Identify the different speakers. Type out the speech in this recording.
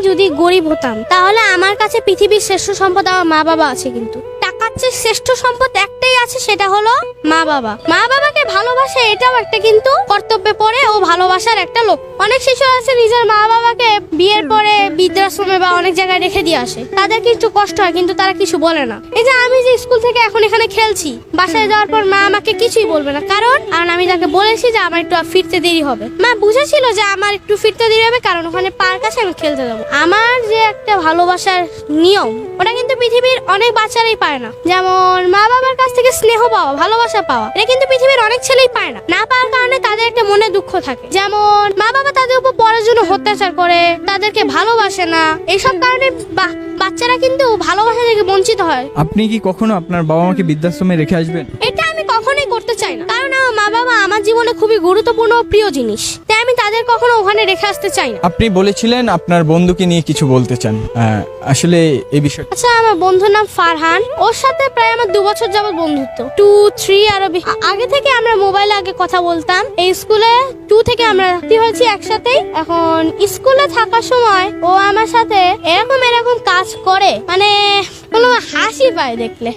Speaker 1: যদি গরিব হতাম তাহলে আমার কাছে পৃথিবীর শ্রেষ্ঠ সম্পদ আমার মা বাবা আছে। কিন্তু টাকার চেয়ে শ্রেষ্ঠ সম্পদ একটাই আছে, সেটা হলো মা বাবা। মা বাবাকে ভালোবাসে এটাও একটা কিন্তু কর্তব্যে পড়ে ও ভালোবাসার একটা লোক। অনেক শিশু আছে নিজের মা বাবাকে বিয়ের পরে বৃদ্ধাশ্রমে বা অনেক জায়গায় রেখে দিয়ে আসে, তাদের কিছু কষ্ট হয় কিন্তু তারা কিছু বলে না। এই যে আমি যে স্কুল থেকে এখন এখানে খেলছি, বাসায় যাওয়ার পর মা আমাকে কিছুই বলবে না, কারণ আমি তাকে বলেছি যে আমার একটু ফিরতে দেরি হবে। মা বুঝেছিল যে আমার একটু ফিরতে দেরি হবে, কারণ ওখানে পার্ক আছে, আমি খেলতে যাবো। আমার যে একটা ভালোবাসার নিয়ম, ওটা কিন্তু পৃথিবীর অনেক বাচ্চারাই পায় না। যেমন মা বাবার কাছ থেকে স্নেহ পাওয়া, ভালোবাসা পাওয়া, এটা কিন্তু পৃথিবীর অনেক ছেলেই পায় না। না পাওয়ার কারণে তাদের একটা মনে দুঃখ থাকে। যেমন মা বাবা তাদের উপর পড়ার জন্য অত্যাচার করে, তাদেরকে ভালোবাসে না, এইসব কারণে বাচ্চারা কিন্তু ভালোবাসা থেকে বঞ্চিত হয়।
Speaker 2: আপনি কি কখনো আপনার বাবা মাকে বৃদ্ধাশ্রমে রেখে আসবেন?
Speaker 1: এটা আমি কখনোই করতে চাই না, কারণ আমার মা বাবা আমার জীবনে খুবই গুরুত্বপূর্ণ ও প্রিয় জিনিস, তাই আমি তাদের কখনো ওখানে রেখে আসতে চাই না।
Speaker 2: আপনি বলেছিলেন আপনার বন্ধুকে নিয়ে কিছু বলতে চান, আসলে এই বিষয়।
Speaker 1: আচ্ছা, আমার বন্ধুর নাম ফারহান, ওর সাথে প্রায় আমার 2 বছর যাবত বন্ধুত্ব, 2-3 আরো আগে থেকে আমরা মোবাইলে আগে কথা বলতাম। এই স্কুলে 2 থেকে আমরা হয়েছি একসাথেই। এখন স্কুলে থাকার সময় ও আমার সাথে এরকম কাজ করে, মানে কোনো হাসি পায় দেখলে।